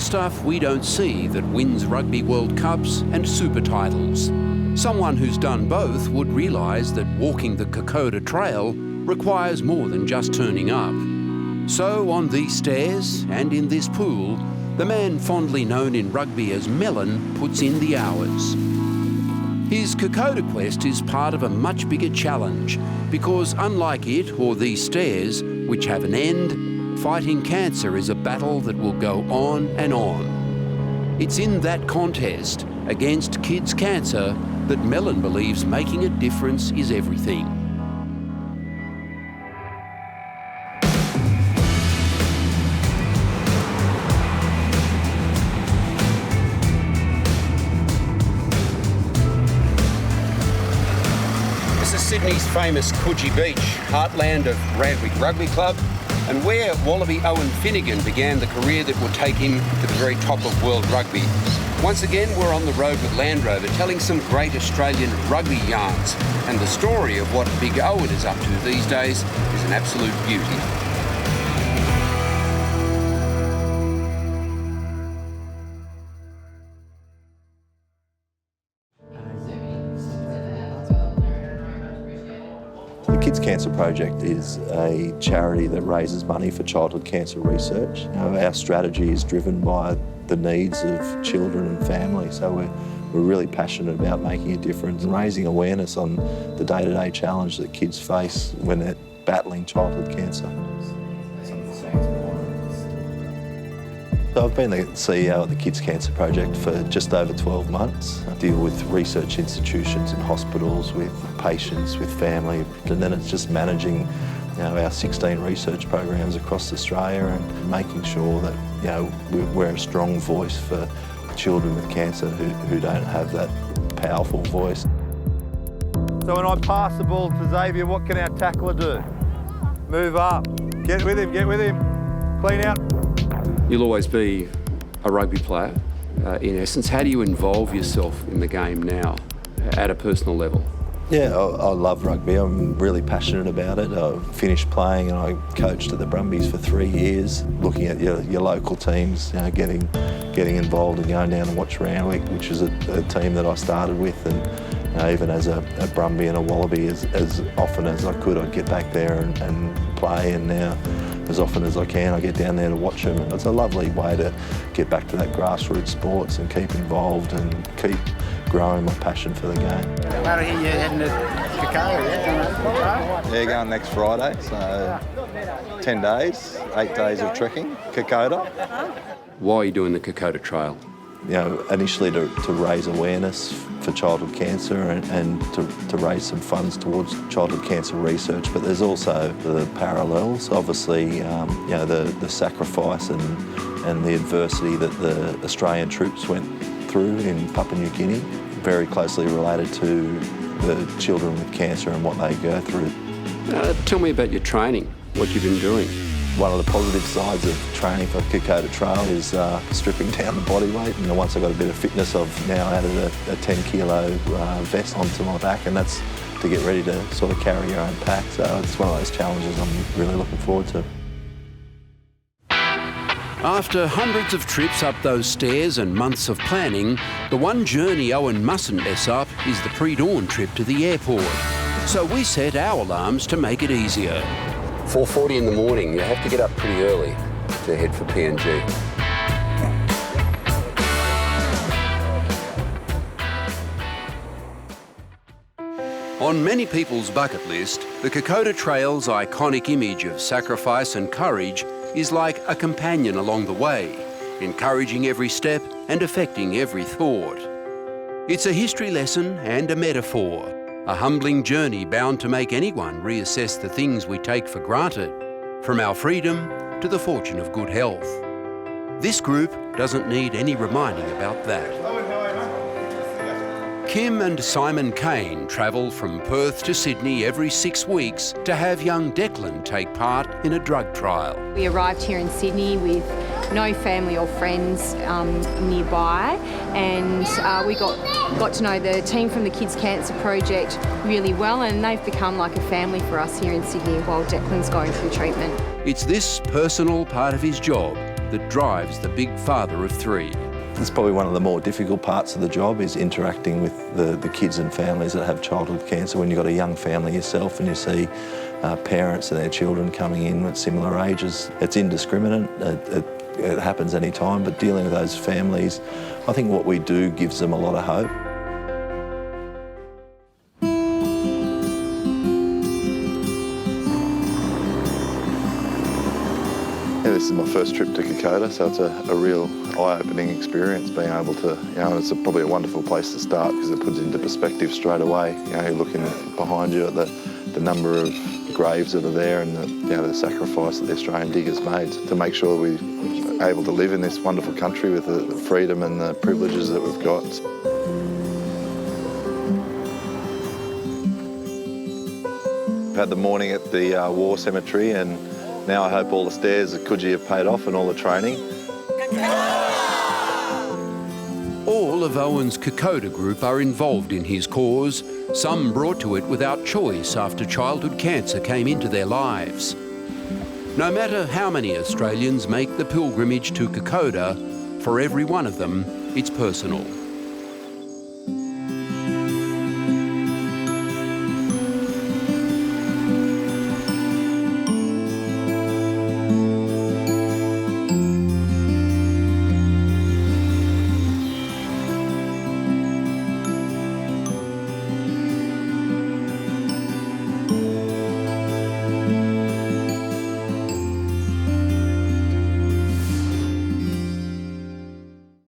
stuff we don't see that wins Rugby World Cups and super titles. Someone who's done both would realise that walking the Kokoda Trail requires more than just turning up. So on these stairs and in this pool, the man fondly known in rugby as Melon puts in the hours. His Kokoda quest is part of a much bigger challenge because unlike it or these stairs, which have an end, fighting cancer is a battle that will go on and on. It's in that contest against kids' cancer that Melon believes making a difference is everything. This is Sydney's famous Coogee Beach, heartland of Randwick Rugby Club, and where Wallaby Owen Finegan began the career that will take him to the very top of world rugby. Once again, we're on the road with Land Rover, telling some great Australian rugby yarns, and the story of what Big Owen is up to these days is an absolute beauty. The Kids Cancer Project is a charity that raises money for childhood cancer research. You know, our strategy is driven by the needs of children and families, so we're really passionate about making a difference and raising awareness on the day-to-day challenge that kids face when they're battling childhood cancer. So I've been the CEO of the Kids Cancer Project for just over 12 months. I deal with research institutions and hospitals, with patients, with family, and then it's just managing our 16 research programs across Australia and making sure that we're a strong voice for children with cancer who don't have that powerful voice. So when I pass the ball to Xavier, what can our tackler do? Move up, get with him, clean out. You'll always be a rugby player, in essence. How do you involve yourself in the game now at a personal level? Yeah, I love rugby. I'm really passionate about it. I finished playing and I coached at the Brumbies for 3 years, looking at your local teams, getting involved and going down and watch Randwick, which is a team that I started with, and even as a Brumby and a Wallaby, as often as I could, I'd get back there and play, and now as often as I can, I get down there to watch them. And it's a lovely way to get back to that grassroots sports and keep involved and keep growing my passion for the game. Well, here you're heading to Kokoda, yeah? Yeah, going next Friday, so 10 days, 8 days of trekking, Kokoda. Why are you doing the Kokoda Trail? Initially to raise awareness for childhood cancer and to raise some funds towards childhood cancer research, but there's also the parallels. Obviously, the sacrifice and the adversity that the Australian troops went through in Papua New Guinea, very closely related to the children with cancer and what they go through. Tell me about your training, what you've been doing. One of the positive sides of training for Kokoda Trail is stripping down the body weight. Once I got a bit of fitness, I've now added a 10 kilo vest onto my back, and that's to get ready to sort of carry your own pack. So it's one of those challenges I'm really looking forward to. After hundreds of trips up those stairs and months of planning, the one journey Owen mustn't mess up is the pre-dawn trip to the airport. So we set our alarms to make it easier. 4:40 in the morning, you have to get up pretty early to head for PNG. On many people's bucket list, the Kokoda Trail's iconic image of sacrifice and courage is like a companion along the way, encouraging every step and affecting every thought. It's a history lesson and a metaphor, a humbling journey bound to make anyone reassess the things we take for granted, from our freedom to the fortune of good health. This group doesn't need any reminding about that. Kim and Simon Kane travel from Perth to Sydney every 6 weeks to have young Declan take part in a drug trial. We arrived here in Sydney with no family or friends nearby, and we got to know the team from the Kids Cancer Project really well, and they've become like a family for us here in Sydney while Declan's going through treatment. It's this personal part of his job that drives the big father of three. It's probably one of the more difficult parts of the job, is interacting with the kids and families that have childhood cancer. When you've got a young family yourself and you see parents and their children coming in at similar ages, it's indiscriminate. It happens any time, but dealing with those families, I think what we do gives them a lot of hope. Yeah, this is my first trip to Kokoda, so it's a real eye-opening experience being able to, and it's probably a wonderful place to start because it puts into perspective straight away. You're looking behind you at the number of graves that are there and the sacrifice that the Australian diggers made to make sure we're able to live in this wonderful country with the freedom and the privileges that we've got. We've had the morning at the war cemetery, and now I hope all the stairs at Coogee have paid off and all the training. All of Owen's Kokoda group are involved in his cause, some brought to it without choice after childhood cancer came into their lives. No matter how many Australians make the pilgrimage to Kokoda, for every one of them, it's personal.